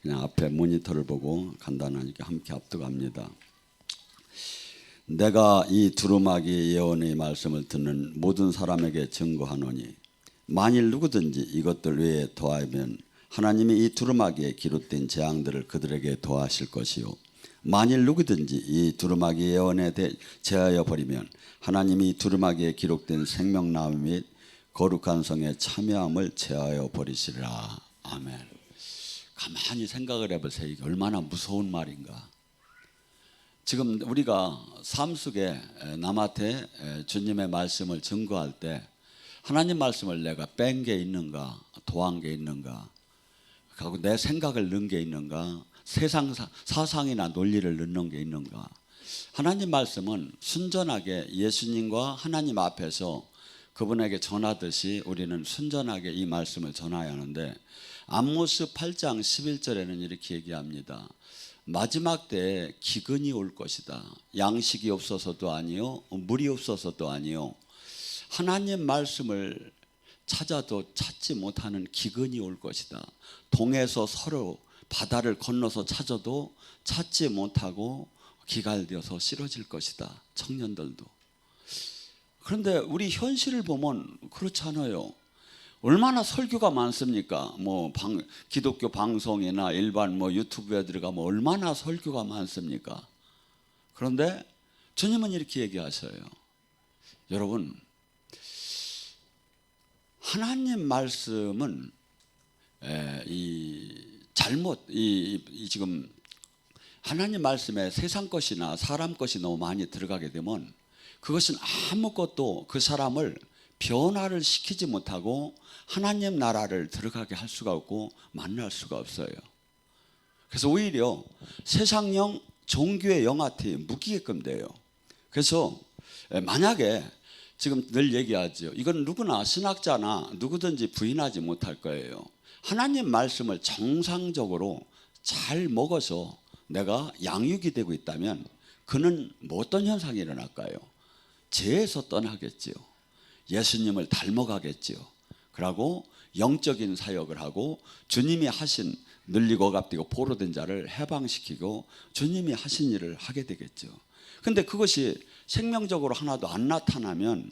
그냥 앞에 모니터를 보고 간단하니까 함께 합독합니다. 내가 이 두루마기 예언의 말씀을 듣는 모든 사람에게 증거하노니 만일 누구든지 이것들 외에 더하면 하나님이 이 두루마기에 기록된 재앙들을 그들에게 더하실 것이요 만일 누구든지 이 두루마기 예언에 제하여 버리면 하나님이 이 두루마기에 기록된 생명나무 및 거룩한 성에 참여함을 제하여 버리시리라. 아멘. 가만히 생각을 해보세요. 이게 얼마나 무서운 말인가. 지금 우리가 삶 속에 남한테 주님의 말씀을 증거할 때 하나님 말씀을 내가 뺀 게 있는가, 도한 게 있는가, 그리고 내 생각을 넣은 게 있는가, 세상 사상이나 논리를 넣는 게 있는가. 하나님 말씀은 순전하게 예수님과 하나님 앞에서 그분에게 전하듯이 우리는 순전하게 이 말씀을 전해야 하는데, 암모스 8장 11절에는 이렇게 얘기합니다. 마지막 때에 기근이 올 것이다. 양식이 없어서도 아니요, 물이 없어서도 아니요, 하나님 말씀을 찾아도 찾지 못하는 기근이 올 것이다. 동에서 서로 바다를 건너서 찾아도 찾지 못하고 기갈되어서 쓰러질 것이다. 청년들도. 그런데 우리 현실을 보면 그렇지 않아요. 얼마나 설교가 많습니까? 기독교 방송이나 일반 유튜브에 들어가면 얼마나 설교가 많습니까? 그런데 주님은 이렇게 얘기하셔요. 여러분, 하나님 말씀은 지금 하나님 말씀에 세상 것이나 사람 것이 너무 많이 들어가게 되면 그것은 아무것도 그 사람을 변화를 시키지 못하고 하나님 나라를 들어가게 할 수가 없고 만날 수가 없어요. 그래서 오히려 세상형 종교의 영한테 묶이게끔 돼요. 그래서 만약에 지금 늘 얘기하죠. 이건 누구나 신학자나 누구든지 부인하지 못할 거예요. 하나님 말씀을 정상적으로 잘 먹어서 내가 양육이 되고 있다면 그는 어떤 현상이 일어날까요? 죄에서 떠나겠지요. 예수님을 닮아가겠지요. 그러고 영적인 사역을 하고 주님이 하신 늘리고 억압되고 포로된 자를 해방시키고 주님이 하신 일을 하게 되겠죠. 그런데 그것이 생명적으로 하나도 안 나타나면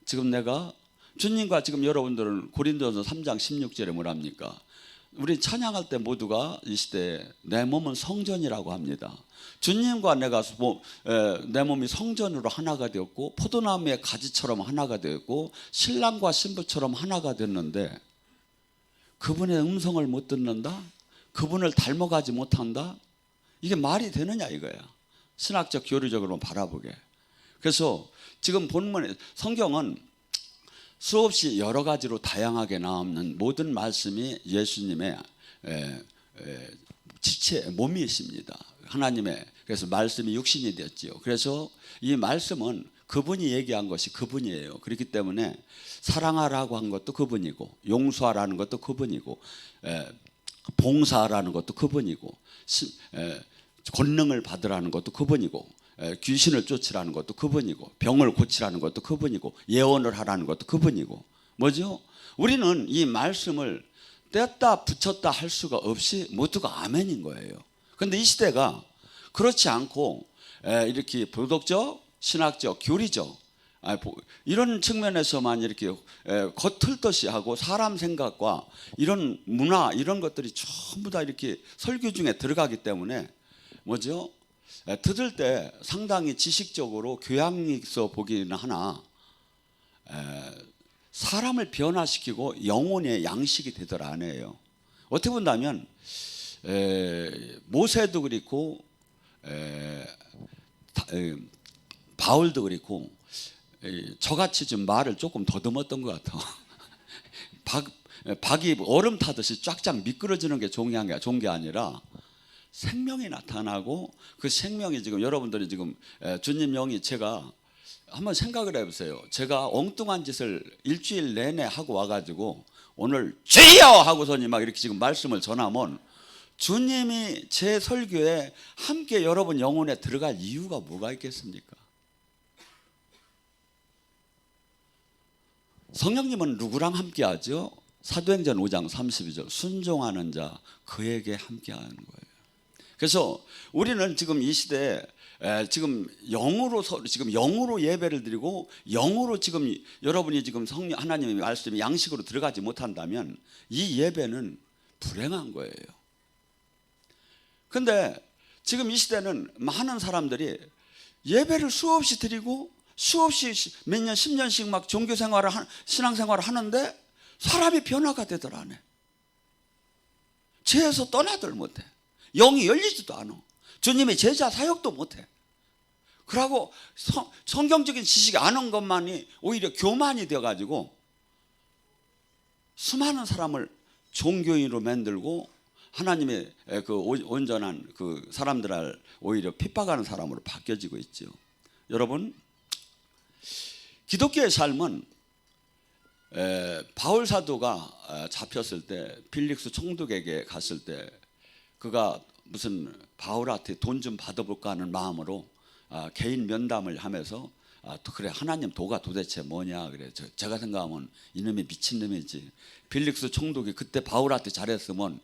지금 내가 주님과 지금 여러분들은 고린도전서 3장 16절에 뭐랍니까? 우리 찬양할 때 모두가 이 시대에 내 몸은 성전이라고 합니다. 주님과 내 몸이 성전으로 하나가 되었고 포도나무의 가지처럼 하나가 되었고 신랑과 신부처럼 하나가 됐는데 그분의 음성을 못 듣는다? 그분을 닮아가지 못한다? 이게 말이 되느냐 이거야. 신학적 교리적으로 바라보게. 그래서 지금 본문에 성경은 수없이 여러 가지로 다양하게 나오는 모든 말씀이 예수님의 지체 몸이십니다. 하나님의. 그래서 말씀이 육신이 되었지요. 그래서 이 말씀은 그분이 얘기한 것이 그분이에요. 그렇기 때문에 사랑하라고 한 것도 그분이고 용서하라는 것도 그분이고 봉사하라는 것도 그분이고 권능을 받으라는 것도 그분이고 귀신을 쫓으라는 것도 그분이고 병을 고치라는 것도 그분이고 예언을 하라는 것도 그분이고 뭐죠? 우리는 이 말씀을 뗐다 붙였다 할 수가 없이 모두가 아멘인 거예요. 그런데 이 시대가 그렇지 않고 이렇게 도덕적, 신학적, 교리적 이런 측면에서만 이렇게 겉틀듯이 하고 사람 생각과 이런 문화 이런 것들이 전부 다 이렇게 설교 중에 들어가기 때문에 뭐죠? 들을 때 상당히 지식적으로 교양 있어 보기는 하나 사람을 변화시키고 영혼의 양식이 되더라 안 해요. 어떻게 본다면 모세도 그렇고 바울도 그렇고 저같이 좀 말을 조금 더듬었던 것 같아. 박이 얼음 타듯이 쫙쫙 미끄러지는 게 좋은 게 아니라 생명이 나타나고 그 생명이 지금 여러분들이 지금 주님 영이 제가 한번 생각을 해보세요. 제가 엉뚱한 짓을 일주일 내내 하고 와가지고 오늘 주여 하고서니 막 이렇게 지금 말씀을 전하면 주님이 제 설교에 함께 여러분 영혼에 들어갈 이유가 뭐가 있겠습니까? 성령님은 누구랑 함께 하죠? 사도행전 5장 32절 순종하는 자 그에게 함께하는 거예요. 그래서 우리는 지금 이 시대에 지금 영으로 예배를 드리고 영으로 지금 여러분이 지금 성령 하나님의 말씀이 양식으로 들어가지 못한다면 이 예배는 불행한 거예요. 근데 지금 이 시대는 많은 사람들이 예배를 수없이 드리고 수없이 몇 년 10년씩 막 종교 생활을 신앙 생활을 하는데 사람이 변화가 되들 않아. 죄에서 떠나들 못해. 영이 열리지도 않아. 주님의 제자 사역도 못해. 그러고 성경적인 지식이 아는 것만이 오히려 교만이 되어가지고 수많은 사람을 종교인으로 만들고 하나님의 그 온전한 그 사람들을 오히려 핍박하는 사람으로 바뀌어지고 있죠. 여러분, 기독교의 삶은 바울 사도가 잡혔을 때 빌릭스 총독에게 갔을 때 그가 무슨 바울한테 돈 좀 받아볼까 하는 마음으로 개인 면담을 하면서 그래 하나님 도가 도대체 뭐냐 그래 제가 생각하면 이놈이 미친놈이지. 빌릭스 총독이 그때 바울한테 잘했으면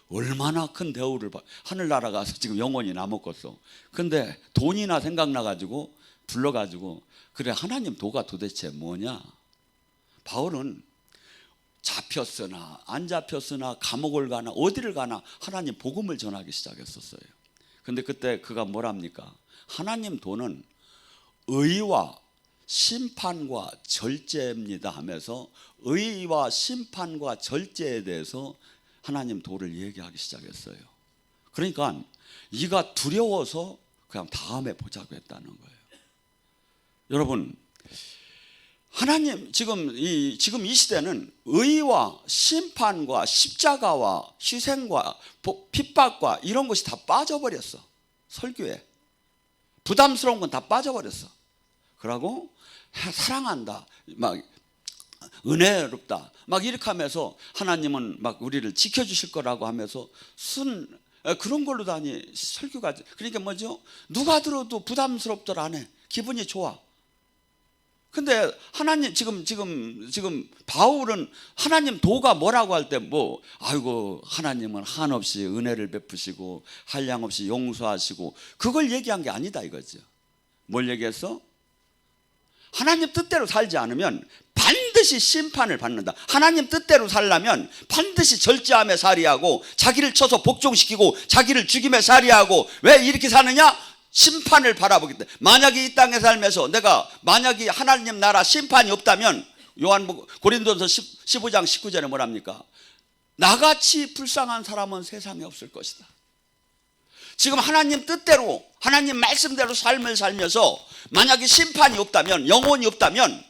얼마나 큰 대우를 하늘나라 가서 지금 영원히 남았겠어. 근데 돈이나 생각나가지고 불러가지고 그래 하나님 도가 도대체 뭐냐. 바울은 잡혔으나 안 잡혔으나 감옥을 가나 어디를 가나 하나님 복음을 전하기 시작했었어요. 근데 그때 그가 뭐랍니까? 하나님 도는 의와 심판과 절제입니다 하면서 의와 심판과 절제에 대해서 하나님 도를 얘기하기 시작했어요. 그러니까 이가 두려워서 그냥 다음에 보자고 했다는 거예요. 여러분, 하나님 지금 이 시대는 의와 심판과 십자가와 희생과 핍박과 이런 것이 다 빠져버렸어. 설교에 부담스러운 건 다 빠져버렸어. 그러고 사랑한다, 막 은혜롭다, 막 이렇게 하면서 하나님은 막 우리를 지켜주실 거라고 하면서 그런 걸로 다니 설교가. 그러니까 뭐죠? 누가 들어도 부담스럽들 안 해. 기분이 좋아. 근데 하나님 지금 바울은 하나님 도가 뭐라고 할 때 뭐 아이고 하나님은 한없이 은혜를 베푸시고 한량없이 용서하시고 그걸 얘기한 게 아니다 이거죠. 뭘 얘기했어? 하나님 뜻대로 살지 않으면 반드시 심판을 받는다. 하나님 뜻대로 살려면 반드시 절제하며 살이하고 자기를 쳐서 복종시키고 자기를 죽이며 살이하고. 왜 이렇게 사느냐? 심판을 바라보기 때문에. 만약에 이 땅에 살면서 내가 만약에 하나님 나라 심판이 없다면 고린도전서 15장 19절에 뭐랍니까? 나같이 불쌍한 사람은 세상에 없을 것이다. 지금 하나님 뜻대로 하나님 말씀대로 삶을 살면서 만약에 심판이 없다면, 영혼이 없다면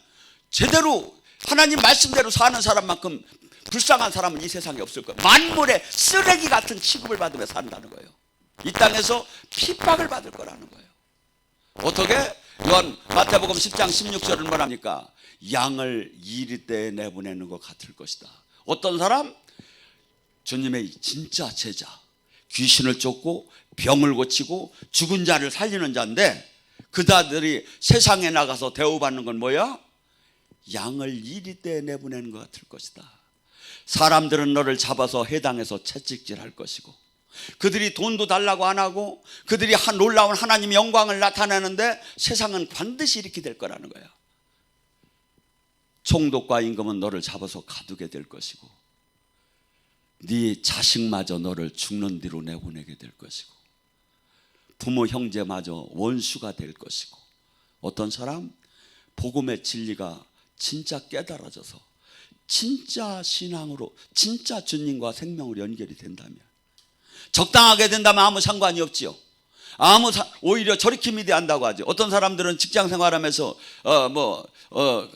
제대로 하나님 말씀대로 사는 사람만큼 불쌍한 사람은 이 세상에 없을 거예요. 만물의 쓰레기 같은 취급을 받으며 산다는 거예요. 이 땅에서 핍박을 받을 거라는 거예요. 어떻게? 마태복음 10장 16절은 뭐랍니까? 양을 이리떼에 내보내는 것 같을 것이다. 어떤 사람? 주님의 진짜 제자, 귀신을 쫓고 병을 고치고 죽은 자를 살리는 자인데 그 자들이 세상에 나가서 대우받는 건 뭐야? 양을 이리떼에 내보내는 것 같을 것이다. 사람들은 너를 잡아서 해당해서 채찍질할 것이고 그들이 돈도 달라고 안 하고 그들이 놀라운 하나님의 영광을 나타내는데 세상은 반드시 이렇게 될 거라는 거야. 총독과 임금은 너를 잡아서 가두게 될 것이고 네 자식마저 너를 죽는 뒤로 내보내게 될 것이고 부모 형제마저 원수가 될 것이고 어떤 사람? 복음의 진리가 진짜 깨달아져서 진짜 신앙으로 진짜 주님과 생명으로 연결이 된다면, 적당하게 된다면 아무 상관이 없지요. 오히려 저리킴이 한다고 하죠. 어떤 사람들은 직장 생활하면서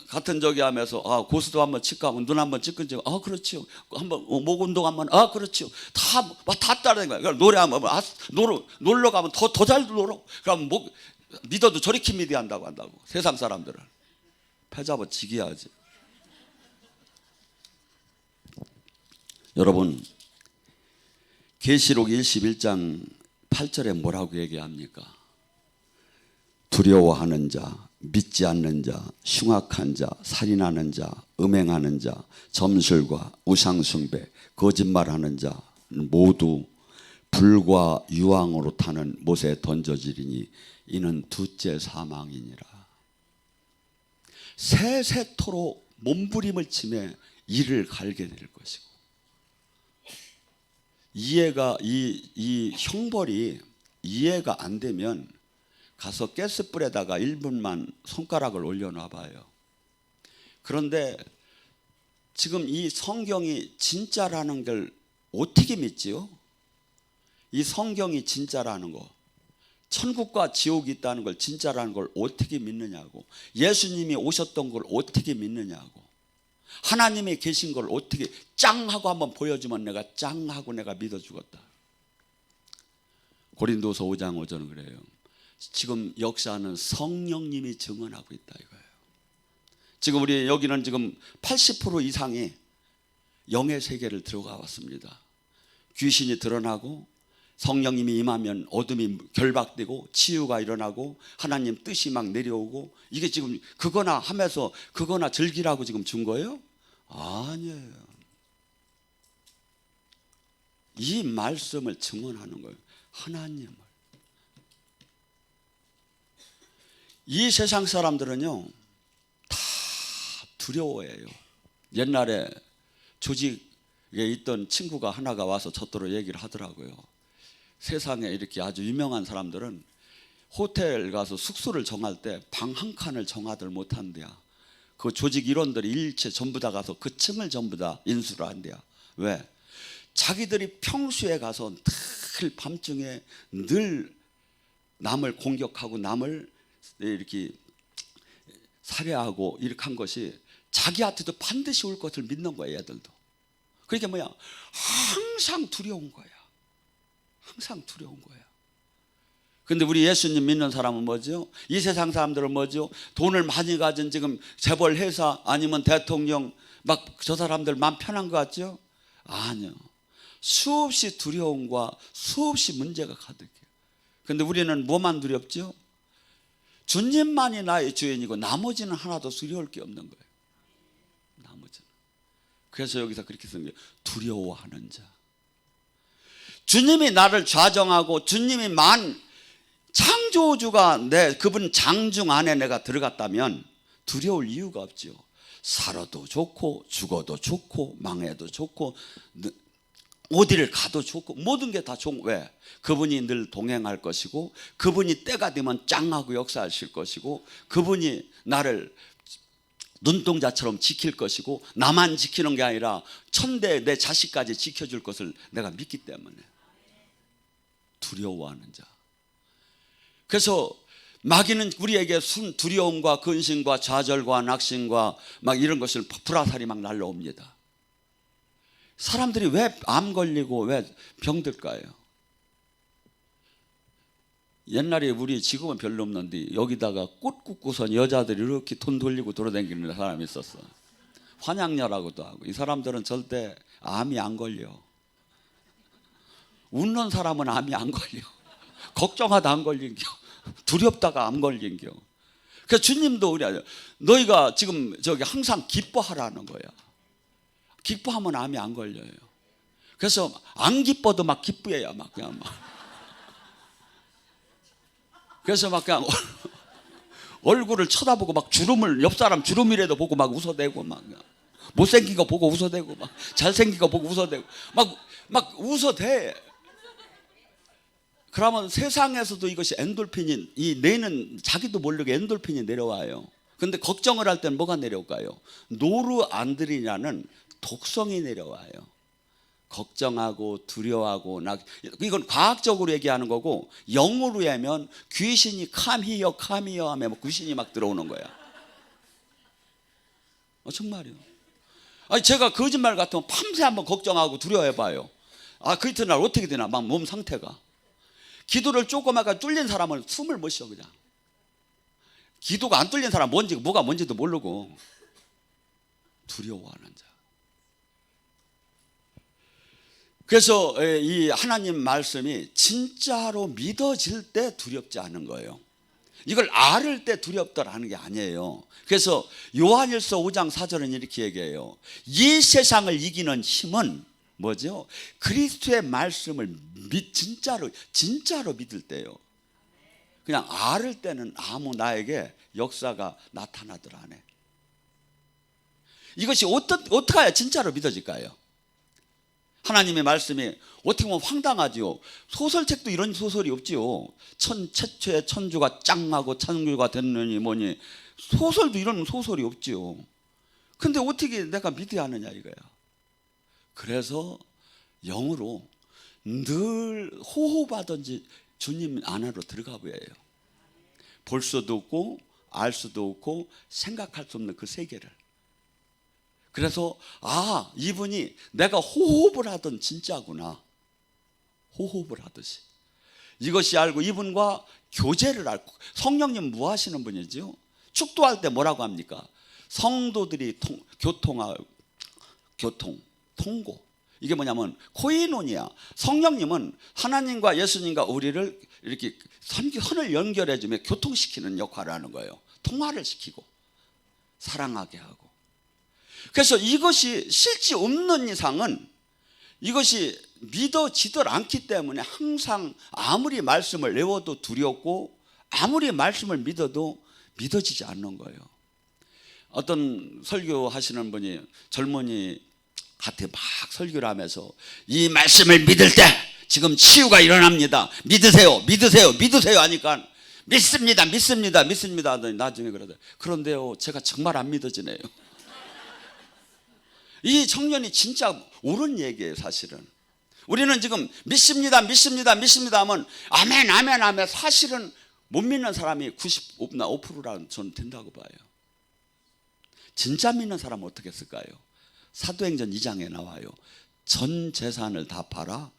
같은 저기 하면서 고수도 한번 칠까 하면 눈 한번 찔끈지 그렇지요. 한번 목 운동 한번 그렇지요. 다 따르는 거야. 그러니까 노래하면 놀러 가면 더 잘 놀어. 그럼 믿어도 저리킴이 한다고 한다고. 세상 사람들은 패잡아 지기야지. 여러분, 계시록 21장 8절에 뭐라고 얘기합니까? 두려워하는 자, 믿지 않는 자, 흉악한 자, 살인하는 자, 음행하는 자, 점술과 우상숭배, 거짓말하는 자 모두 불과 유황으로 타는 못에 던져지리니 이는 둘째 사망이니라. 세세토록 몸부림을 치며 이를 갈게 될 것이고, 이해가 이 형벌이 이해가 안 되면 가서 가스불에다가 1분만 손가락을 올려놔 봐요. 그런데 지금 이 성경이 진짜라는 걸 어떻게 믿지요? 이 성경이 진짜라는 거, 천국과 지옥이 있다는 걸 진짜라는 걸 어떻게 믿느냐고, 예수님이 오셨던 걸 어떻게 믿느냐고, 하나님이 계신 걸 어떻게 짱 하고 한번 보여주면 내가 짱 하고 내가 믿어 주겠다. 고린도서 5장 5절은 그래요. 지금 역사는 성령님이 증언하고 있다 이거예요. 지금 우리 여기는 지금 80% 이상이 영의 세계를 들어가 왔습니다. 귀신이 드러나고 성령님이 임하면 어둠이 결박되고 치유가 일어나고 하나님 뜻이 막 내려오고, 이게 지금 그거나 하면서 그거나 즐기라고 지금 준 거예요? 아니에요. 이 말씀을 증언하는 거예요. 하나님을. 이 세상 사람들은요 다 두려워해요. 옛날에 조직에 있던 친구가 하나가 와서 저더러 얘기를 하더라고요. 세상에 이렇게 아주 유명한 사람들은 호텔 가서 숙소를 정할 때 방 한 칸을 정하들 못한대야. 그 조직 일원들이 일체 전부 다 가서 그 층을 전부 다 인수를 한대야. 왜? 자기들이 평소에 가서 늘 밤중에 늘 남을 공격하고 남을 이렇게 살해하고 이렇게 한 것이 자기한테도 반드시 올 것을 믿는 거야, 얘들도. 그러니까 뭐야? 항상 두려운 거야. 항상 두려운 거야. 근데 우리 예수님 믿는 사람은 뭐죠? 이 세상 사람들은 뭐죠? 돈을 많이 가진 지금 재벌 회사 아니면 대통령 막 저 사람들 마음 편한 것 같죠? 아니요. 수없이 두려움과 수없이 문제가 가득해요. 근데 우리는 뭐만 두렵죠? 주님만이 나의 주인이고 나머지는 하나도 두려울 게 없는 거예요. 나머지는. 그래서 여기서 그렇게 쓴 게 두려워하는 자. 주님이 나를 좌정하고 주님이 창조주가 그분 장중 안에 내가 들어갔다면 두려울 이유가 없죠. 살아도 좋고 죽어도 좋고 망해도 좋고 어디를 가도 좋고 모든 게 다 좋은. 왜? 그분이 늘 동행할 것이고 그분이 때가 되면 짱하고 역사하실 것이고 그분이 나를 눈동자처럼 지킬 것이고 나만 지키는 게 아니라 천대 내 자식까지 지켜줄 것을 내가 믿기 때문에 두려워하는 자. 그래서 마귀는 우리에게 두려움과 근심과 좌절과 낙심과 막 이런 것을 불화살이 막 날라옵니다. 사람들이 왜 암 걸리고 왜 병들까요? 옛날에 우리 지금은 별로 없는데 여기다가 꽃 꽂고선 여자들이 이렇게 돈 돌리고 돌아다니는 사람이 있었어. 환양녀라고도 하고. 이 사람들은 절대 암이 안 걸려. 웃는 사람은 암이 안 걸려. 걱정하다 안 걸린겨. 두렵다가 안 걸린겨. 그래서 주님도 우리 너희가 지금 저기 항상 기뻐하라는 거야. 기뻐하면 암이 안 걸려요. 그래서 안 기뻐도 막 기쁘해야 막 그냥 막. 그래서 막 그냥 얼굴을 쳐다보고 막 주름을 옆 사람 주름이라도 보고 막 웃어대고 막 못생긴 거 보고 웃어대고 막 잘생긴 거 보고 웃어대고 막 웃어대. 그러면 세상에서도 이것이 엔돌핀이 이 뇌는 자기도 모르게 엔돌핀이 내려와요. 근데 걱정을 할 때는 뭐가 내려올까요? 노르안드린이라는 독성이 내려와요. 걱정하고 두려워하고 이건 과학적으로 얘기하는 거고 영어로 하면 귀신이 카미어 하면 귀신이 막 들어오는 거야. 정말이요. 아니 제가 거짓말 같으면 밤새 한번 걱정하고 두려워해봐요. 그 이튿날 어떻게 되나 막 몸 상태가. 기도를 조금 하다가 뚫린 사람은 숨을 못 쉬어 그냥. 기도가 안 뚫린 사람 뭐가 뭔지도 모르고 두려워하는 자. 그래서 이 하나님 말씀이 진짜로 믿어질 때 두렵지 않은 거예요. 이걸 앓을 때 두렵더라는 게 아니에요. 그래서 요한일서 5장 4절은 이렇게 얘기해요. 이 세상을 이기는 힘은 뭐죠? 그리스도의 말씀을 진짜로 믿을 때요. 그냥 앓을 때는 아무 나에게 역사가 나타나더라 안 해. 이것이 어떻게 해야 진짜로 믿어질까요? 하나님의 말씀이 어떻게 보면 황당하지요. 소설책도 이런 소설이 없지요. 최초의 천주가 짱하고 창조가 됐느니 뭐니, 소설도 이런 소설이 없지요. 근데 어떻게 내가 믿어야 하느냐 이거야. 그래서 영으로 늘 호호하든지 주님 안으로 들어가 보여요. 볼 수도 없고 알 수도 없고 생각할 수 없는 그 세계를. 그래서 이분이 내가 호흡을 하던 진짜구나. 호흡을 하듯이. 이것이 알고 이분과 교제를 알고. 성령님 뭐 하시는 분이죠? 축도할 때 뭐라고 합니까? 성도들이 통고. 이게 뭐냐면 코이노니아. 성령님은 하나님과 예수님과 우리를 이렇게 선을 연결해 주며 교통시키는 역할을 하는 거예요. 통화를 시키고 사랑하게 하고. 그래서 이것이 실제 없는 이상은 이것이 믿어지들 않기 때문에 항상 아무리 말씀을 외워도 두렵고 아무리 말씀을 믿어도 믿어지지 않는 거예요. 어떤 설교하시는 분이 젊은이 한테 막 설교를 하면서 이 말씀을 믿을 때 지금 치유가 일어납니다. 믿으세요 하니까 믿습니다 하더니 나중에 그러더라고요. 그런데요 제가 정말 안 믿어지네요. 이 청년이 진짜 옳은 얘기예요. 사실은 우리는 지금 믿습니다 하면 아멘 사실은 못 믿는 사람이 95%라는 저는 된다고 봐요. 진짜 믿는 사람은 어떻게 했을까요? 사도행전 2장에 나와요. 전 재산을 다 팔아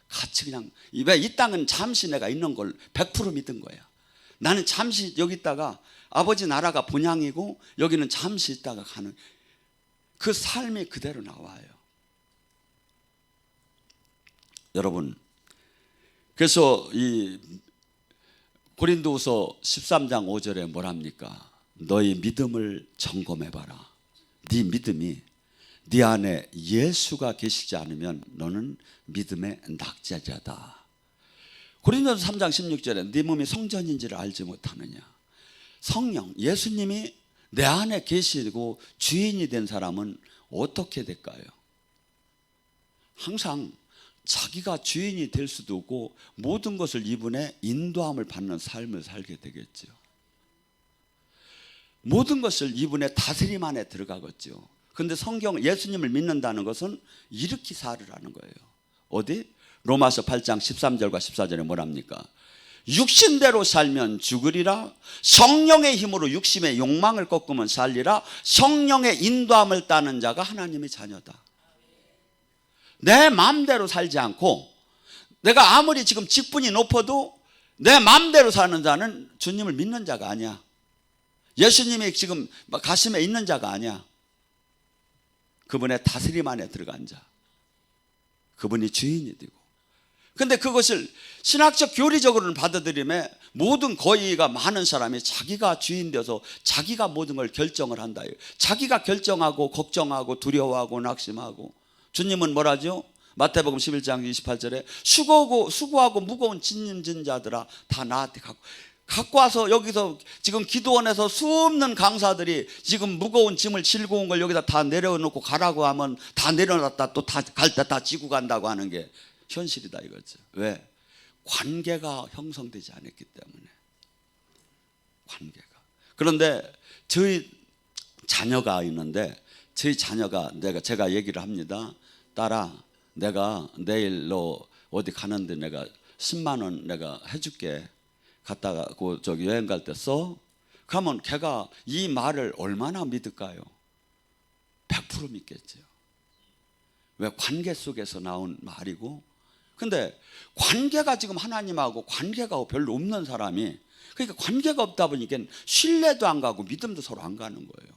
같이 그냥 이 땅은 잠시 내가 있는 걸 100% 믿은 거야. 나는 잠시 여기 있다가 아버지 나라가 본향이고 여기는 잠시 있다가 가는 그 삶이 그대로 나와요. 여러분, 그래서 이 고린도후서 13장 5절에 뭐랍니까? 너희 믿음을 점검해봐라. 네 믿음이 네 안에 예수가 계시지 않으면 너는 믿음의 낙제자다. 고린도서 3장 16절에 네 몸이 성전인지를 알지 못하느냐. 성령 예수님이 내 안에 계시고 주인이 된 사람은 어떻게 될까요? 항상 자기가 주인이 될 수도 없고 모든 것을 이분의 인도함을 받는 삶을 살게 되겠죠. 모든 것을 이분의 다스림 안에 들어가겠죠. 그런데 성경 예수님을 믿는다는 것은 이렇게 살으라는 거예요. 어디? 로마서 8장 13절과 14절에 뭐랍니까? 육신대로 살면 죽으리라. 성령의 힘으로 육신의 욕망을 꺾으면 살리라. 성령의 인도함을 따는 자가 하나님의 자녀다. 내 마음대로 살지 않고 내가 아무리 지금 직분이 높아도 내 마음대로 사는 자는 주님을 믿는 자가 아니야. 예수님이 지금 가슴에 있는 자가 아니야. 그분의 다스림 안에 들어간 자. 그분이 주인이 되고. 근데 그것을 신학적 교리적으로는 받아들이며 모든 거의가 많은 사람이 자기가 주인 되어서 자기가 모든 걸 결정을 한다. 자기가 결정하고 걱정하고 두려워하고 낙심하고. 주님은 뭐라죠? 마태복음 11장 28절에 수고하고 무거운 짐진 자들아 다 나한테 갖고 와서 여기서 지금 기도원에서 수없는 강사들이 지금 무거운 짐을 질고 온 걸 여기다 다 내려놓고 가라고 하면 다 내려놨다 또 갈 때 다 지고 간다고 하는 게 현실이다 이거죠. 왜? 관계가 형성되지 않았기 때문에. 관계가. 그런데 저희 자녀가 있는데 저희 자녀가 제가 얘기를 합니다. 딸아, 내가 내일 너 어디 가는데 내가 10만 원 내가 해줄게. 갔다가 저기 여행 갈 때 써. 그러면 걔가 이 말을 얼마나 믿을까요? 100% 믿겠죠. 왜? 관계 속에서 나온 말이고. 근데 관계가 지금 하나님하고 관계가 별로 없는 사람이, 그러니까 관계가 없다 보니까 신뢰도 안 가고 믿음도 서로 안 가는 거예요.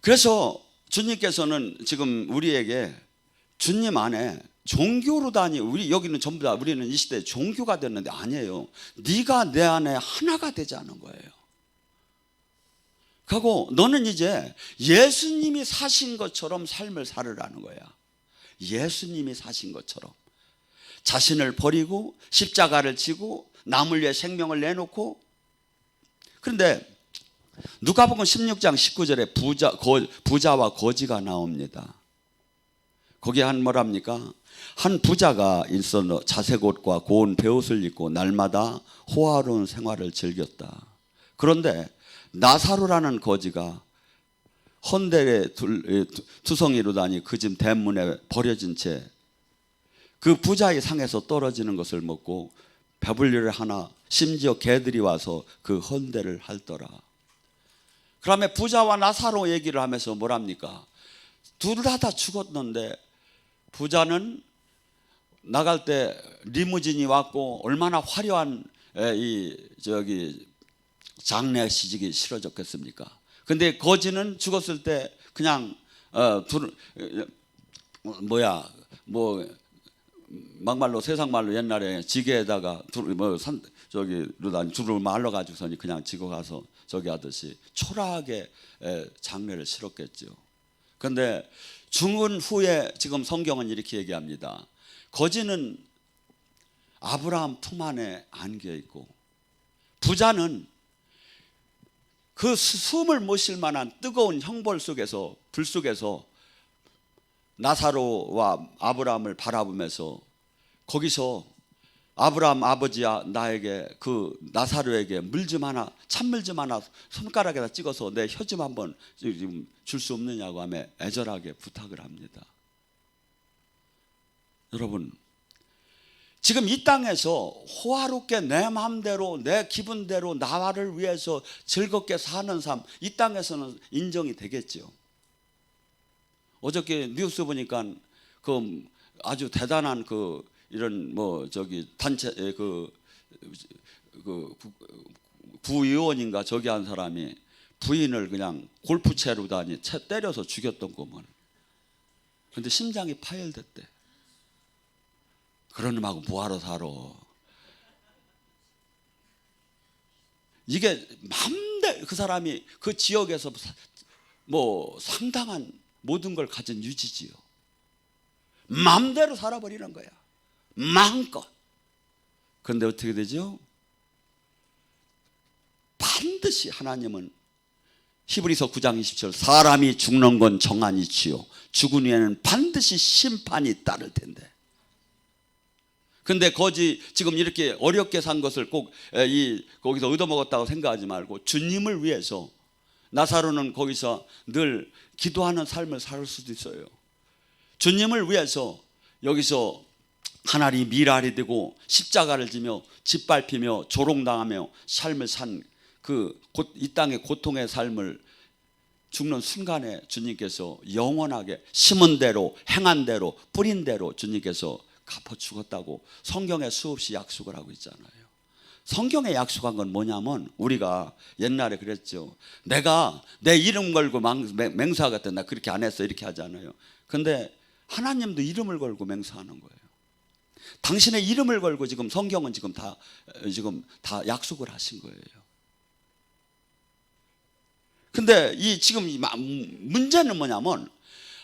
그래서 주님께서는 지금 우리에게 주님 안에 종교로다니 우리 여기는 전부 다 우리는 이 시대에 종교가 됐는데 아니에요. 네가 내 안에 하나가 되자는 거예요. 그리고 너는 이제 예수님이 사신 것처럼 삶을 살으라는 거야. 예수님이 사신 것처럼 자신을 버리고 십자가를 지고 남을 위해 생명을 내놓고. 그런데 누가복음 16장 19절에 부자와 거지가 나옵니다. 거기에 뭐랍니까? 한 부자가 있어 자색 옷과 고운 베옷을 입고 날마다 호화로운 생활을 즐겼다. 그런데 나사로라는 거지가 헌데의 투성이로 다니 그 집 대문에 버려진 채 그 부자의 상에서 떨어지는 것을 먹고 배불리를 하나 심지어 개들이 와서 그 헌데를 핥더라. 그다음에 부자와 나사로 얘기를 하면서 뭐랍니까? 둘 다 죽었는데 부자는 나갈 때 리무진이 왔고 얼마나 화려한 장례식이 치러졌겠습니까? 근데 거지는 죽었을 때 그냥 막말로 세상말로 옛날에 지게에다가 두루를 말라가지고서 그냥 지고 가서 저기 하듯이 초라하게 장례를 치렀겠죠. 그런데 죽은 후에 지금 성경은 이렇게 얘기합니다. 거지는 아브라함 품 안에 안겨 있고 부자는 그 숨을 못 쉴 만한 뜨거운 형벌 속에서 불 속에서 나사로와 아브라함을 바라보면서 거기서 아브라함 아버지야 나에게 그 나사로에게 물 좀 하나 찬물 좀 하나 손가락에다 찍어서 내 혀 좀 한번 줄 수 없느냐고 하며 애절하게 부탁을 합니다. 여러분 지금 이 땅에서 호화롭게 내 마음대로 내 기분대로 나를 위해서 즐겁게 사는 삶 이 땅에서는 인정이 되겠죠. 어저께 뉴스 보니까 그 아주 대단한 이런 단체 구의원인가 저기 한 사람이 부인을 그냥 골프채로 채 때려서 죽였던 거면. 그런데 심장이 파열됐대. 그런 놈하고 뭐하러 살아. 이게 맘대로 그 사람이 그 지역에서 상당한 모든 걸 가진 유지지요. 맘대로 살아버리는 거야. 마음껏. 그런데 어떻게 되죠? 반드시 하나님은 히브리서 9장 20절 사람이 죽는 건 정한이치요 죽은 후에는 반드시 심판이 따를 텐데. 근데 거지 지금 이렇게 어렵게 산 것을 꼭 거기서 얻어먹었다고 생각하지 말고 주님을 위해서 나사로는 거기서 늘 기도하는 삶을 살 수도 있어요. 주님을 위해서 여기서 하나님 미랄이 되고 십자가를 지며 짓밟히며 조롱당하며 삶을 산 이 땅의 고통의 삶을 죽는 순간에 주님께서 영원하게 심은 대로 행한 대로 뿌린 대로 주님께서 갚아 죽었다고 성경에 수없이 약속을 하고 있잖아요. 성경에 약속한 건 뭐냐면 우리가 옛날에 그랬죠. 내가 내 이름 걸고 맹세하겠다. 나 그렇게 안 했어. 이렇게 하잖아요. 근데 하나님도 이름을 걸고 맹세하는 거예요. 당신의 이름을 걸고 지금 성경은 지금 다 약속을 하신 거예요. 근데 지금 문제는 뭐냐면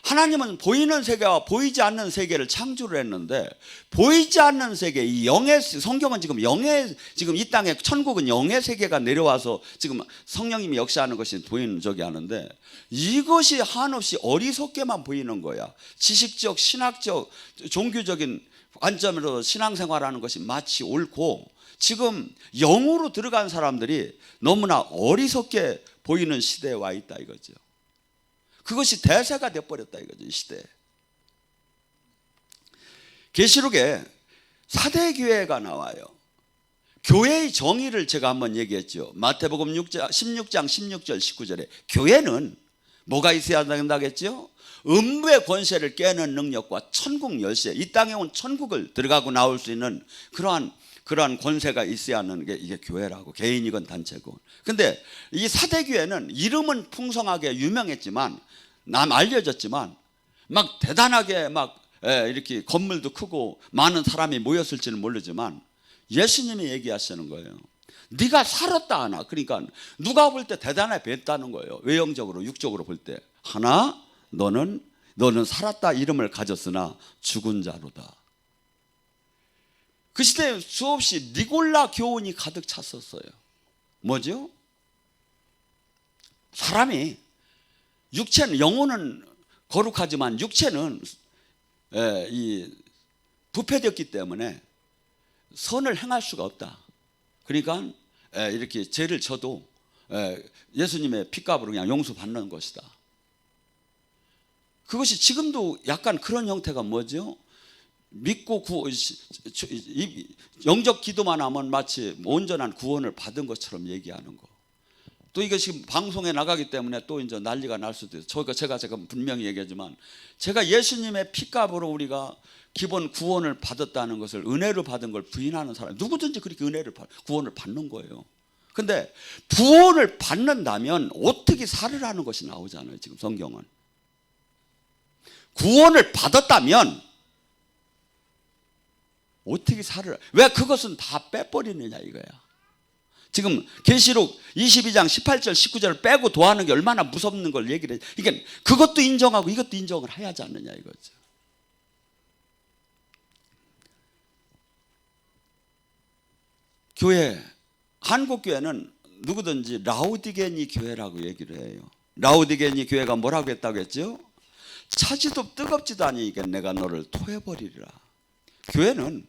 하나님은 보이는 세계와 보이지 않는 세계를 창조를 했는데 보이지 않는 세계 이 영의 성경은 지금 이 땅에 천국은 영의 세계가 내려와서 지금 성령님이 역사하는 것이 보이는 적이 하는데 이것이 한없이 어리석게만 보이는 거야. 지식적 신학적 종교적인 관점으로 신앙생활하는 것이 마치 옳고 지금 영으로 들어간 사람들이 너무나 어리석게 보이는 시대에 와 있다 이거죠. 그것이 대세가 되어버렸다 이거죠. 이 시대에. 계시록에 사대교회가 나와요. 교회의 정의를 제가 한번 얘기했죠. 마태복음 16장 16절 19절에 교회는 뭐가 있어야 된다겠죠? 음부의 권세를 깨는 능력과 천국 열쇠, 이 땅에 온 천국을 들어가고 나올 수 있는 그러한 권세가 있어야 하는 게 이게 교회라고. 개인이건 단체건. 근데 이 사대교회는 이름은 풍성하게 유명했지만 알려졌지만 막 대단하게 막 이렇게 건물도 크고 많은 사람이 모였을지는 모르지만 예수님이 얘기하시는 거예요. 네가 살았다 하나. 그러니까 누가 볼 때 대단해 보였다는 거예요. 외형적으로 육적으로 볼 때. 하나 너는 살았다 이름을 가졌으나 죽은 자로다. 그 시대에 수없이 니골라 교훈이 가득 찼었어요. 뭐죠? 사람이 육체는, 영혼은 거룩하지만 육체는 이 부패되었기 때문에 선을 행할 수가 없다. 그러니까 이렇게 죄를 져도 예수님의 피값으로 그냥 용서받는 것이다. 그것이 지금도 약간 그런 형태가 뭐죠? 믿고 영적 기도만 하면 마치 온전한 구원을 받은 것처럼 얘기하는 거. 또 이거 지금 방송에 나가기 때문에 또 이제 난리가 날 수도 있어요. 제가 분명히 얘기하지만 제가 예수님의 피값으로 우리가 기본 구원을 받았다는 것을, 은혜로 받은 걸 부인하는 사람 누구든지 그렇게 구원을 받는 거예요. 근데 구원을 받는다면 어떻게 살으라는 것이 나오잖아요. 지금 성경은 구원을 받았다면 어떻게 살으라. 왜 그것은 다 빼버리느냐 이거야. 지금 계시록 22장 18절 19절을 빼고 도하는 게 얼마나 무섭는 걸 얘기를 해. 그러니까 그것도 인정하고 이것도 인정을 해야 하지 않느냐 이거죠. 교회, 한국 교회는 누구든지 라우디게니 교회라고 얘기를 해요. 라우디게니 교회가 뭐라고 했다고 했죠? 차지도 뜨겁지도 아니니까 내가 너를 토해버리리라. 교회는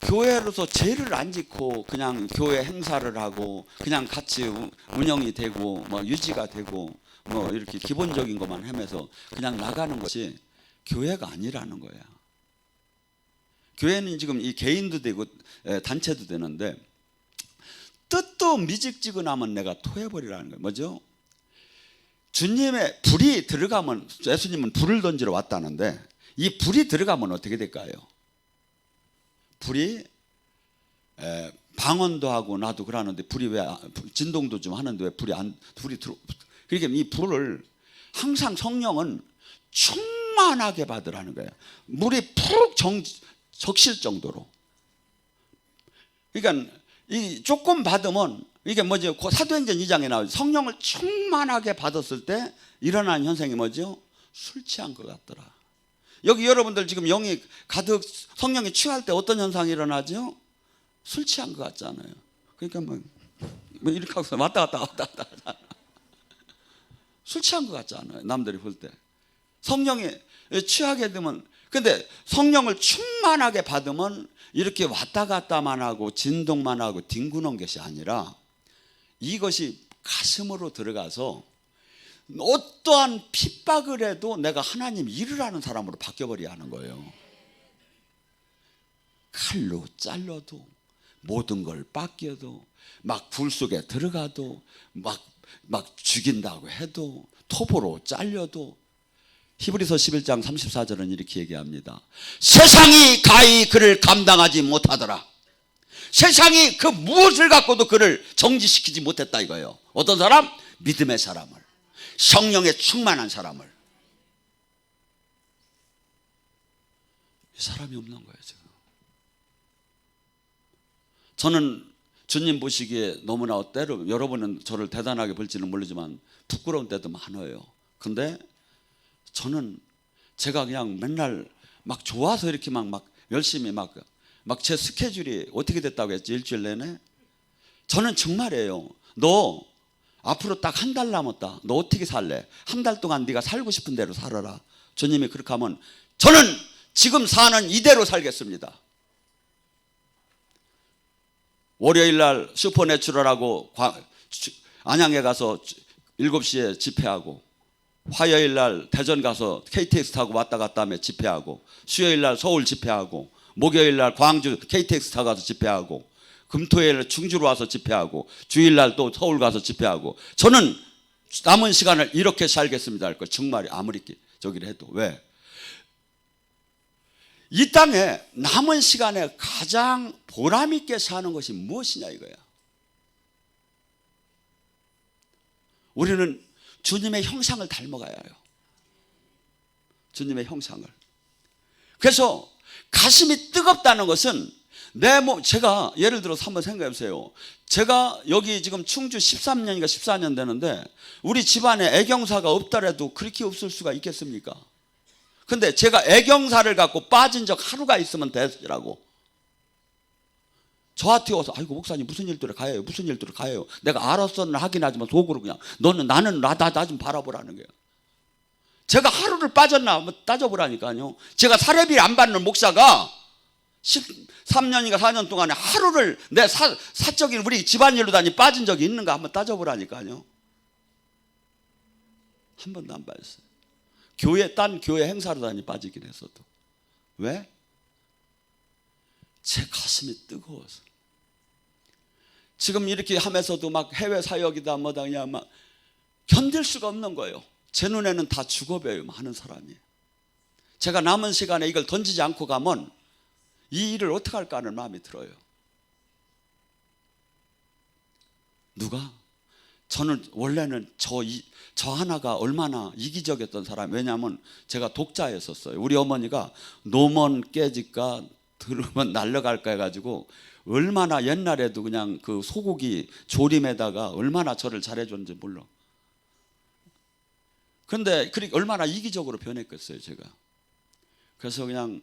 교회로서 죄를 안 짓고 그냥 교회 행사를 하고 그냥 같이 운영이 되고 뭐 유지가 되고 뭐 이렇게 기본적인 것만 하면서 그냥 나가는 것이 교회가 아니라는 거야. 교회는 지금 이 개인도 되고 단체도 되는데 뜻도 미직지근하면 내가 토해버리라는 거예요. 뭐죠? 주님의 불이 들어가면, 예수님은 불을 던지러 왔다는데 이 불이 들어가면 어떻게 될까요? 불이 방언도 하고 나도 그러는데 불이 왜 진동도 좀 하는데 왜 불이 들어? 그러니까 이 불을 항상 성령은 충만하게 받으라는 거예요. 물이 푹 적실 정도로. 그러니까 이 조금 받으면 이게 뭐죠? 사도행전 2장에 나오죠. 성령을 충만하게 받았을 때 일어나는 현상이 뭐죠? 술 취한 것 같더라. 여기 여러분들 지금 영이 가득 성령이 취할 때 어떤 현상이 일어나죠? 술 취한 것 같잖아요. 그러니까 뭐 이렇게 하고서 왔다 갔다 술 취한 것 같잖아요. 남들이 볼 때. 성령이 취하게 되면, 근데 성령을 충만하게 받으면 이렇게 왔다 갔다만 하고 진동만 하고 뒹구는 것이 아니라 이것이 가슴으로 들어가서 어떠한 핍박을 해도 내가 하나님 일을 하는 사람으로 바뀌어버려야 하는 거예요. 칼로 잘라도 모든 걸 뺏겨도 막 불 속에 들어가도 막 죽인다고 해도 톱으로 잘려도 히브리서 11장 34절은 이렇게 얘기합니다. 세상이 가히 그를 감당하지 못하더라. 세상이 그 무엇을 갖고도 그를 정지시키지 못했다 이거예요. 어떤 사람? 믿음의 사람을, 성령에 충만한 사람을. 이 사람이 없는 거예요 지금. 저는 주님 보시기에 너무나 때로 여러분은 저를 대단하게 볼지는 모르지만 부끄러운 때도 많아요. 근데 저는 제가 그냥 맨날 막 좋아서 이렇게 막 열심히 막 제 스케줄이 어떻게 됐다고 했지? 일주일 내내. 저는 정말이에요. 너 앞으로 딱 한 달 남았다. 너 어떻게 살래? 한 달 동안 네가 살고 싶은 대로 살아라. 주님이 그렇게 하면 저는 지금 사는 이대로 살겠습니다. 월요일 날 슈퍼내추럴하고 안양에 가서 7시에 집회하고, 화요일 날 대전 가서 KTX 타고 왔다 갔다 하며 집회하고, 수요일 날 서울 집회하고, 목요일 날 광주 KTX 타고 가서 집회하고, 금토일 날 충주로 와서 집회하고, 주일 날 또 서울 가서 집회하고. 저는 남은 시간을 이렇게 살겠습니다 할 거. 정말 아무리 저기를 해도. 왜? 이 땅에 남은 시간에 가장 보람 있게 사는 것이 무엇이냐 이거야. 우리는 주님의 형상을 닮아가야 해요. 주님의 형상을. 그래서 가슴이 뜨겁다는 것은 제가 예를 들어서 한번 생각해 보세요. 제가 여기 지금 충주 13년인가 14년 되는데 우리 집안에 애경사가 없더라도 그렇게 없을 수가 있겠습니까? 근데 제가 애경사를 갖고 빠진 적 하루가 있으면 되시라고. 저한테 와서 아이고 목사님 무슨 일들을 가요? 무슨 일들을 가요? 내가 알았어는 하긴 하지만 속으로 그냥 나는 나 좀 바라보라는 거예요. 제가 하루를 빠졌나 한번 따져보라니까요. 제가 사례비 안 받는 목사가 13년인가 4년 동안에 하루를 내 사적인 우리 집안일로 다니 빠진 적이 있는가 한번 따져보라니까요. 한 번도 안 빠졌어요. 딴 교회 행사로 다니 빠지긴 했어도. 왜? 제 가슴이 뜨거워서. 지금 이렇게 하면서도 막 해외 사역이다 뭐다 그냥 막 견딜 수가 없는 거예요. 제 눈에는 다 죽어 보여요. 많은 사람이. 제가 남은 시간에 이걸 던지지 않고 가면 이 일을 어떻게 할까 하는 마음이 들어요. 누가? 저는 원래는 저 하나가 얼마나 이기적이었던 사람. 왜냐하면 제가 독자였었어요. 우리 어머니가 노면 깨질까 들으면 날려갈까 해가지고 얼마나 옛날에도 그냥 그 소고기 조림에다가 얼마나 저를 잘해줬는지 몰라. 그런데 얼마나 이기적으로 변했겠어요 제가. 그래서 그냥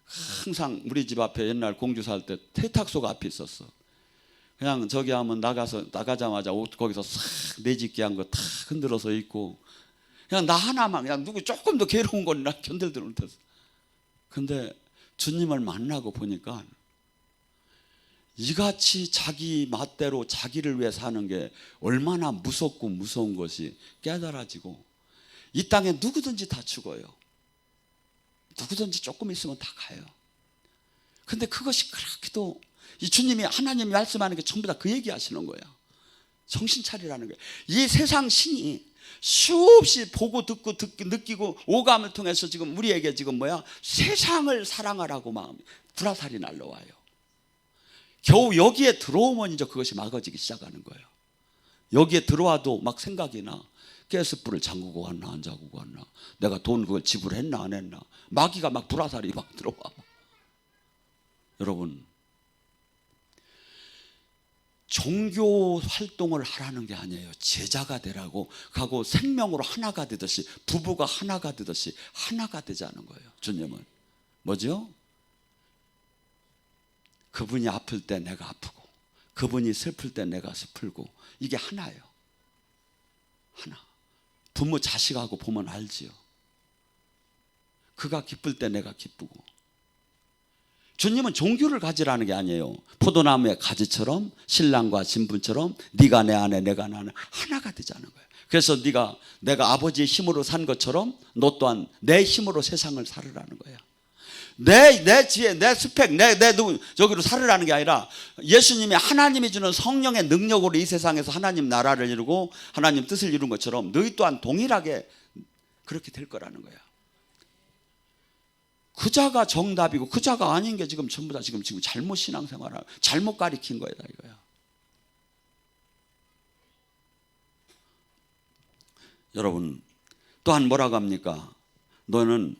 항상 우리 집 앞에 옛날 공주 살 때 세탁소가 앞에 있었어. 그냥 저기 하면 나가자마자 옷 거기서 싹 내집기한 거 탁 흔들어서 입고 그냥 나 하나만 그냥 누구 조금 더 괴로운 건 나 견딜들 못했어. 근데 주님을 만나고 보니까 이같이 자기 맛대로 자기를 위해 사는 게 얼마나 무섭고 무서운 것이 깨달아지고 이 땅에 누구든지 다 죽어요. 누구든지 조금 있으면 다 가요. 근데 그것이 그렇게도 이 주님이 하나님이 말씀하는 게 전부 다 그 얘기 하시는 거야. 정신 차리라는 거야. 이 세상 신이 수없이 보고 듣고 느끼고 오감을 통해서 지금 우리에게 지금 세상을 사랑하라고 마음이 불화살이 날라와요. 겨우 여기에 들어오면 이제 그것이 막아지기 시작하는 거예요. 여기에 들어와도 막 생각이 나. 가스불을 잠그고 갔나 안 잠그고 갔나, 내가 돈 그걸 지불했나 안 했나, 마귀가 막 불화살이 막 들어와. 여러분, 종교 활동을 하라는 게 아니에요. 제자가 되라고 가고 생명으로 하나가 되듯이, 부부가 하나가 되듯이 하나가 되자는 거예요. 주님은 뭐죠? 그분이 아플 때 내가 아프고 그분이 슬플 때 내가 슬프고, 이게 하나예요. 하나. 부모 자식하고 보면 알지요. 그가 기쁠 때 내가 기쁘고. 주님은 종교를 가지라는 게 아니에요. 포도나무의 가지처럼, 신랑과 신부처럼 네가 내 안에 내가 내 안에 하나가 되자는 거예요. 그래서 내가 아버지의 힘으로 산 것처럼 너 또한 내 힘으로 세상을 살으라는 거야. 내 지혜, 내 스펙, 저기로 살으라는 게 아니라 예수님이 하나님이 주는 성령의 능력으로 이 세상에서 하나님 나라를 이루고 하나님 뜻을 이룬 것처럼 너희 또한 동일하게 그렇게 될 거라는 거야. 그자가 정답이고 그자가 아닌 게 지금 전부 다 지금 잘못 신앙생활을 잘못 가리킨 거야 이거야. 여러분, 또한 뭐라고 합니까? 너는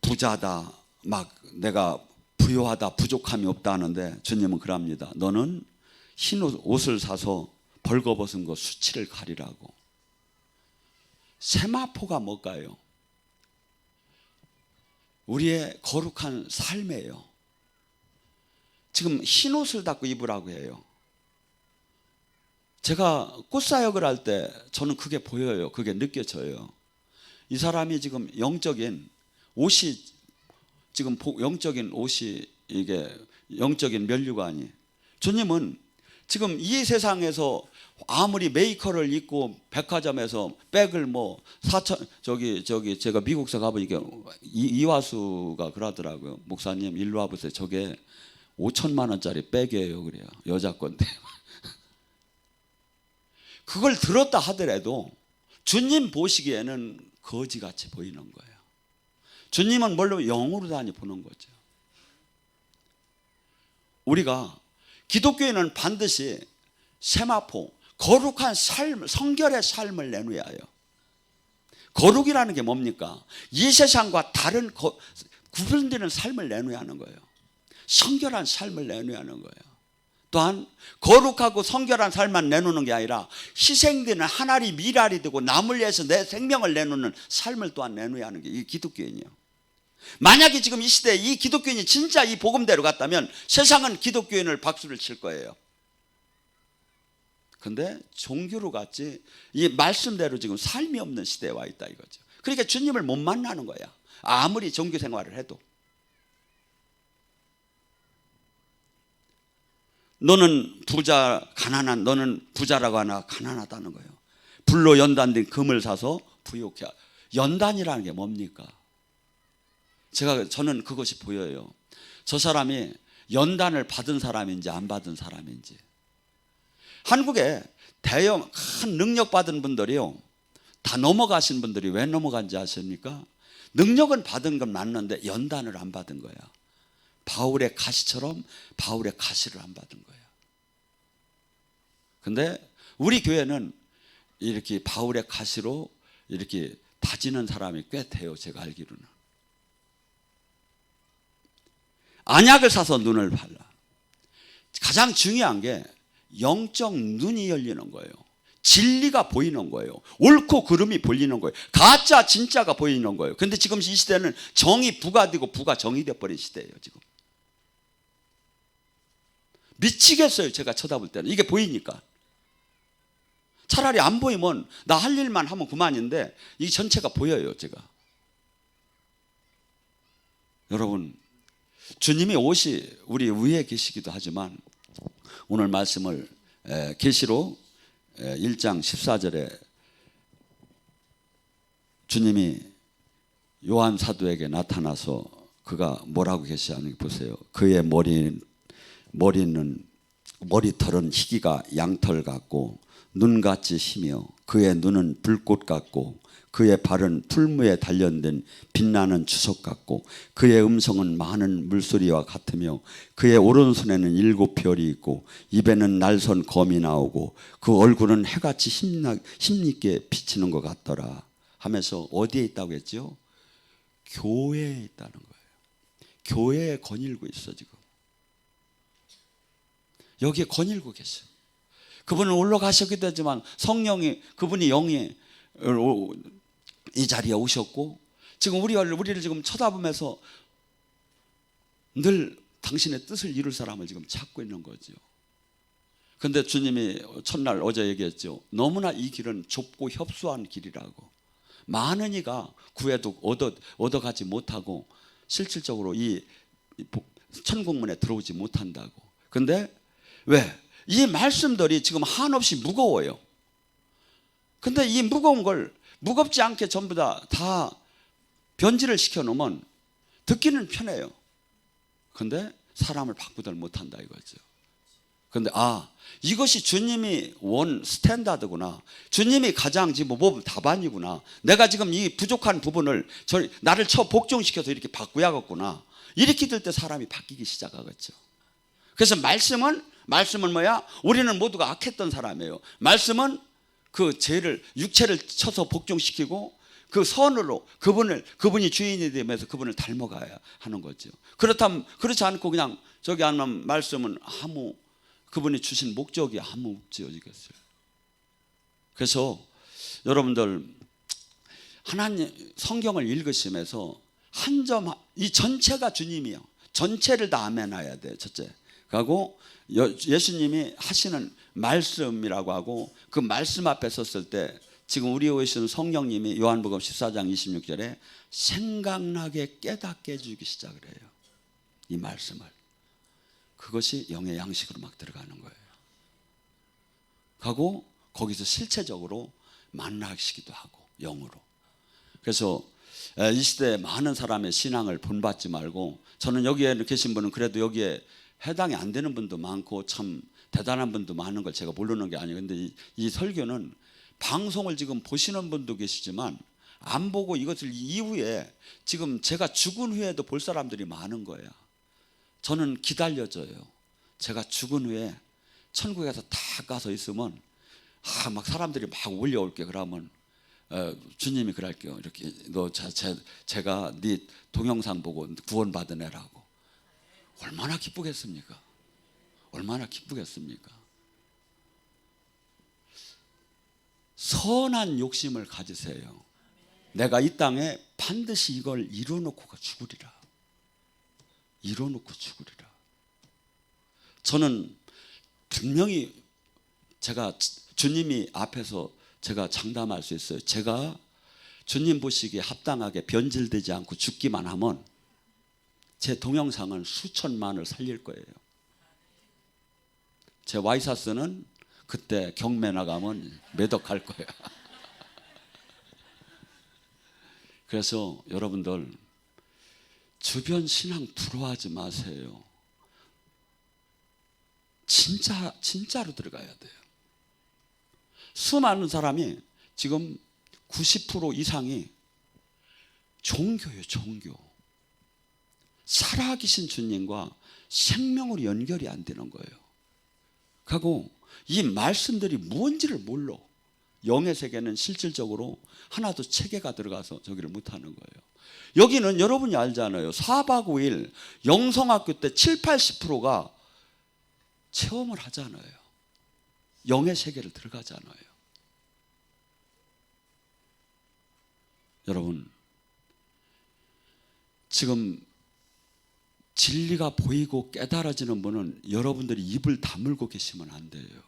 부자다, 막 내가 부유하다, 부족함이 없다 하는데 주님은 그럽니다. 너는 흰 옷을 사서 벌거벗은 거 수치를 가리라고. 세마포가 뭘까요? 우리의 거룩한 삶이에요. 지금 흰 옷을 닦고 입으라고 해요. 제가 꽃사역을 할 때 저는 그게 보여요. 그게 느껴져요. 이 사람이 지금 영적인 옷이 이게 영적인 면류관이. 주님은 지금 이 세상에서 아무리 메이커를 입고 백화점에서 백을 제가 미국서 가보니까 이화수가 그러더라고요. 목사님 일로 와보세요. 저게 5천만 원짜리 백이에요. 그래요. 여자 건데. 그걸 들었다 하더라도 주님 보시기에는 거지같이 보이는 거예요. 주님은 뭘로? 영으로 다니 보는 거죠. 우리가 기독교인은 반드시 세마포, 거룩한 삶, 성결의 삶을 내놓아야 해요. 거룩이라는 게 뭡니까? 이 세상과 다른 구분되는 삶을 내놓아야 하는 거예요. 성결한 삶을 내놓아야 하는 거예요. 또한 거룩하고 성결한 삶만 내놓는 게 아니라 희생되는 한 알이 밀알이 되고 남을 위해서 내 생명을 내놓는 삶을 또한 내놓아야 하는 게 이 기독교인이에요. 만약에 지금 이 시대에 이 기독교인이 진짜 이 복음대로 갔다면 세상은 기독교인을 박수를 칠 거예요. 근데 종교로 갔지 이 말씀대로 지금 삶이 없는 시대에 와 있다 이거죠. 그러니까 주님을 못 만나는 거야. 아무리 종교 생활을 해도. 너는 너는 부자라고 하나 가난하다는 거예요. 불로 연단된 금을 사서 부욕해. 연단이라는 게 뭡니까? 저는 그것이 보여요. 저 사람이 연단을 받은 사람인지 안 받은 사람인지. 한국에 대형 큰 능력 받은 분들이요, 다 넘어가신 분들이 왜 넘어간지 아십니까? 능력은 받은 건 맞는데 연단을 안 받은 거야. 바울의 가시처럼 바울의 가시를 안 받은 거야. 근데 우리 교회는 이렇게 바울의 가시로 이렇게 다지는 사람이 꽤 돼요. 제가 알기로는. 안약을 사서 눈을 발라. 가장 중요한 게 영적 눈이 열리는 거예요. 진리가 보이는 거예요. 옳고 그름이 보이는 거예요. 가짜 진짜가 보이는 거예요. 근데 지금 이 시대는 정이 부가 되고 부가 정이 되어버린 시대예요. 지금 미치겠어요. 제가 쳐다볼 때는 이게 보이니까. 차라리 안 보이면 나 할 일만 하면 그만인데 이 전체가 보여요. 제가. 여러분, 주님이 옷이 우리 위에 계시기도 하지만 오늘 말씀을 계시록 1장 14절에 주님이 요한 사도에게 나타나서 그가 뭐라고 계시하는지 보세요. 그의 머리털은 희기가 양털 같고 눈같이 희며 그의 눈은 불꽃 같고 그의 발은 풀무에 단련된 빛나는 주석 같고 그의 음성은 많은 물소리와 같으며 그의 오른손에는 7별이 있고 입에는 날선 검이 나오고 그 얼굴은 해같이 힘있게 비치는 것 같더라 하면서 어디에 있다고 했죠? 교회에 있다는 거예요. 교회에 거닐고 있어 지금. 여기에 거닐고 계셔. 그분은 올라가셨기도 하지만 성령이 그분이 영이 이 자리에 오셨고 지금 우리를 지금 쳐다보면서 늘 당신의 뜻을 이룰 사람을 지금 찾고 있는 거죠. 그런데 주님이 첫날 어제 얘기했죠. 너무나 이 길은 좁고 협소한 길이라고. 많은 이가 구해도 얻어가지 못하고 실질적으로 이 천국문에 들어오지 못한다고. 그런데 왜? 이 말씀들이 지금 한없이 무거워요. 근데 이 무거운 걸 무겁지 않게 전부 다 변질을 시켜놓으면 듣기는 편해요. 근데 사람을 바꾸들 못한다 이거죠. 근데 이것이 주님이 원 스탠다드구나. 주님이 가장 지금 모범 답안이구나. 내가 지금 이 부족한 부분을 나를 복종시켜서 이렇게 바꾸야겠구나. 이렇게 될 때 사람이 바뀌기 시작하겠죠. 그래서 말씀은 뭐야? 우리는 모두가 악했던 사람이에요. 말씀은 그 죄를 육체를 쳐서 복종시키고 그 선으로 그분이 주인이 되면서 그분을 닮아가야 하는 거죠. 그렇지 않고 그냥 저기 하는 말씀은 그분이 주신 목적이 아무 없지어지겠어요. 그래서 여러분들 하나님 성경을 읽으시면서 이 전체가 주님이요. 전체를 다 아멘해야 돼요. 첫째. 그리고 예수님이 하시는 말씀이라고 하고 그 말씀 앞에 섰을 때 지금 우리 오시는 성령님이 요한복음 14장 26절에 생각나게 깨닫게 해주기 시작을 해요. 이 말씀을. 그것이 영의 양식으로 막 들어가는 거예요. 하고 거기서 실체적으로 만나시기도 하고 영으로. 그래서 이 시대에 많은 사람의 신앙을 본받지 말고 저는 여기에 계신 분은 그래도 여기에 해당이 안 되는 분도 많고 참 대단한 분도 많은 걸 제가 모르는 게 아니에요. 근데 이 설교는 방송을 지금 보시는 분도 계시지만 안 보고 이것을 이후에 지금 제가 죽은 후에도 볼 사람들이 많은 거예요. 저는 기다려져요. 제가 죽은 후에 천국에서 다 가서 있으면 막 사람들이 막 올려올게 그러면 주님이 그럴게요. 이렇게 제가 네 동영상 보고 구원받은 애라고. 얼마나 기쁘겠습니까? 얼마나 기쁘겠습니까? 선한 욕심을 가지세요. 내가 이 땅에 반드시 이걸 이뤄놓고 죽으리라. 이뤄놓고 죽으리라. 저는 분명히 제가 주님이 앞에서 제가 장담할 수 있어요. 제가 주님 보시기에 합당하게 변질되지 않고 죽기만 하면 제 동영상은 수천만을 살릴 거예요. 제 와이사스는 그때 경매 나가면 매덕할 거예요. 그래서 여러분들 주변 신앙 부러워하지 마세요. 진짜로 들어가야 돼요. 수많은 사람이 지금 90% 이상이 종교예요. 종교. 살아계신 주님과 생명으로 연결이 안 되는 거예요. 그리고 이 말씀들이 뭔지를 몰라. 영의 세계는 실질적으로 하나도 체계가 들어가서 저기를 못하는 거예요. 여기는 여러분이 알잖아요. 4박 5일 영성학교 때 70~80%가 체험을 하잖아요. 영의 세계를 들어가잖아요. 여러분, 지금 진리가 보이고 깨달아지는 분은 여러분들이 입을 다물고 계시면 안 돼요.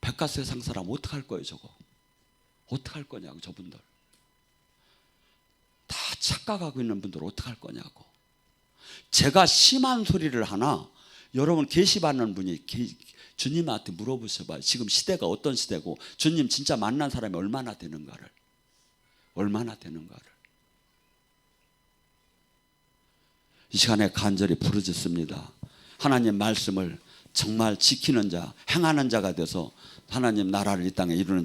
백과세상 사람 어떡할 거예요, 저거? 어떡할 거냐고, 저분들. 다 착각하고 있는 분들 어떡할 거냐고. 제가 심한 소리를 하나 여러분 계시받는 분이 주님한테 물어보셔봐요. 지금 시대가 어떤 시대고 주님 진짜 만난 사람이 얼마나 되는가를. 이 시간에 간절히 부르짖습니다. 하나님 말씀을 정말 지키는 자, 행하는 자가 돼서 하나님 나라를 이 땅에 이루는